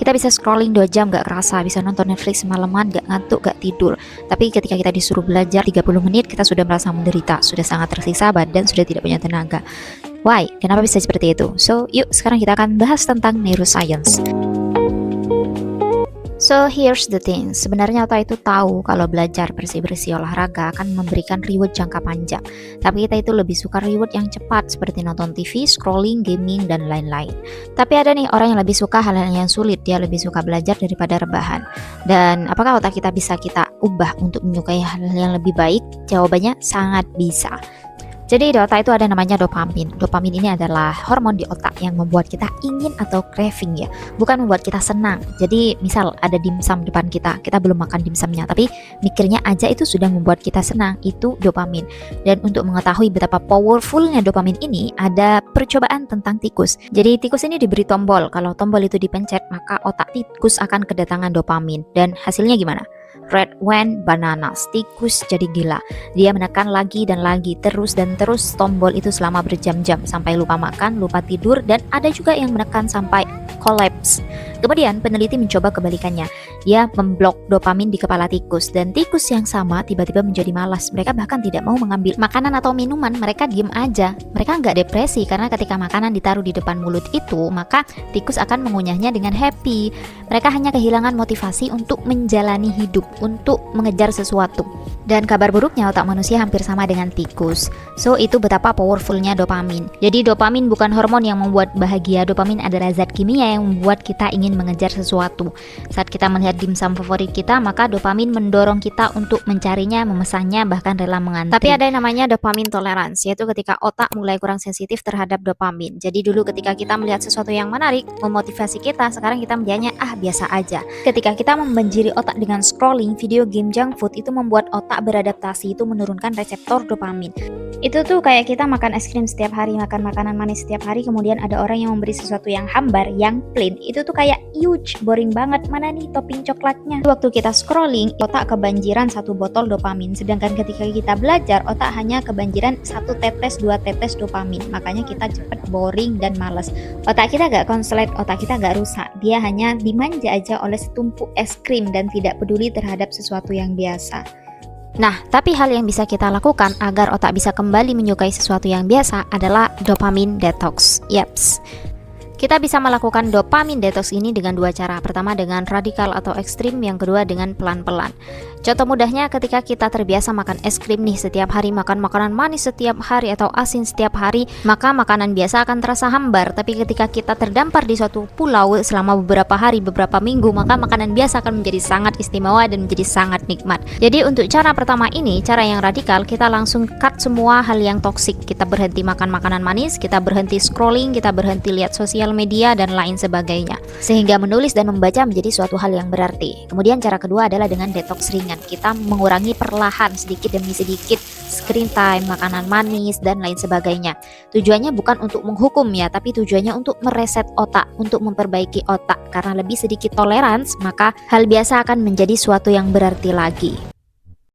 Kita bisa scrolling 2 jam gak kerasa, bisa nonton Netflix semalaman gak ngantuk, gak tidur. Tapi ketika kita disuruh belajar 30 menit, kita sudah merasa menderita, sudah sangat tersiksa badan, sudah tidak punya tenaga. Why? Kenapa bisa seperti itu? So, yuk sekarang kita akan bahas tentang neuroscience. So here's the thing, sebenarnya otak itu tahu kalau belajar bersih-bersih olahraga akan memberikan reward jangka panjang. Tapi kita itu lebih suka reward yang cepat seperti nonton TV, scrolling, gaming, dan lain-lain. Tapi ada nih orang yang lebih suka hal-hal yang sulit, dia lebih suka belajar daripada rebahan. Dan apakah otak kita bisa kita ubah untuk menyukai hal yang lebih baik? Jawabannya sangat bisa. Jadi di otak itu ada namanya dopamin. Dopamin ini adalah hormon di otak yang membuat kita ingin atau craving ya, bukan membuat kita senang. Jadi misal ada dimsum depan kita belum makan dimsumnya, tapi mikirnya aja itu sudah membuat kita senang, itu dopamin. Dan untuk mengetahui betapa powerfulnya dopamin ini, ada percobaan tentang tikus. Jadi tikus ini diberi tombol, kalau tombol itu dipencet maka otak tikus akan kedatangan dopamin. Dan hasilnya gimana? Red went bananas, tikus jadi gila. Dia menekan lagi dan lagi, terus dan terus tombol itu selama berjam-jam sampai lupa makan, lupa tidur, dan ada juga yang menekan sampai collapse. Kemudian peneliti mencoba kebalikannya. Dia memblok dopamin di kepala tikus, dan tikus yang sama tiba-tiba menjadi malas. Mereka bahkan tidak mau mengambil makanan atau minuman, mereka diem aja. Mereka nggak depresi karena ketika makanan ditaruh di depan mulut itu, maka tikus akan mengunyahnya dengan happy. Mereka hanya kehilangan motivasi untuk menjalani hidup, untuk mengejar sesuatu. Dan kabar buruknya otak manusia hampir sama dengan tikus. So itu betapa powerfulnya dopamin. Jadi dopamin bukan hormon yang membuat bahagia. Dopamin adalah zat kimia yang membuat kita ingin mengejar sesuatu. Saat kita melihat dimsum favorit kita, maka dopamin mendorong kita untuk mencarinya, memesannya, bahkan rela mengantri. Tapi ada yang namanya dopamin tolerance, yaitu ketika otak mulai kurang sensitif terhadap dopamin. Jadi dulu ketika kita melihat sesuatu yang menarik, memotivasi kita, sekarang kita melihatnya biasa aja. Ketika kita membanjiri otak dengan scrolling, video game, junk food, itu membuat otak beradaptasi, itu menurunkan reseptor dopamin. Itu tuh kayak kita makan es krim setiap hari, makan makanan manis setiap hari, kemudian ada orang yang memberi sesuatu yang hambar, yang plain. Itu tuh kayak huge, boring banget, mana nih topping coklatnya. Waktu kita scrolling, otak kebanjiran 1 botol dopamin. Sedangkan ketika kita belajar, otak hanya kebanjiran 1 tetes, 2 tetes dopamin. Makanya kita cepet boring dan males. Otak kita gak konslet, otak kita gak rusak. Dia hanya dimanja aja oleh setumpuk es krim dan tidak peduli terhadap sesuatu yang biasa. Nah, tapi hal yang bisa kita lakukan agar otak bisa kembali menyukai sesuatu yang biasa adalah dopamin detox. Yaps. Kita bisa melakukan dopamin detox ini dengan 2 cara. Pertama dengan radikal atau ekstrim, yang kedua dengan pelan-pelan. Contoh mudahnya ketika kita terbiasa makan es krim nih setiap hari, makan makanan manis setiap hari atau asin setiap hari, maka makanan biasa akan terasa hambar. Tapi ketika kita terdampar di suatu pulau selama beberapa hari, beberapa minggu, maka makanan biasa akan menjadi sangat istimewa dan menjadi sangat nikmat. Jadi untuk cara pertama ini, cara yang radikal, kita langsung cut semua hal yang toksik. Kita berhenti makan makanan manis, kita berhenti scrolling, kita berhenti lihat sosial media dan lain sebagainya. Sehingga menulis dan membaca menjadi suatu hal yang berarti. Kemudian cara kedua adalah dengan detox ringan. Kita mengurangi perlahan sedikit demi sedikit screen time, makanan manis, dan lain sebagainya. Tujuannya bukan untuk menghukum ya, tapi tujuannya untuk mereset otak, untuk memperbaiki otak. Karena lebih sedikit toleransi, maka hal biasa akan menjadi suatu yang berarti lagi.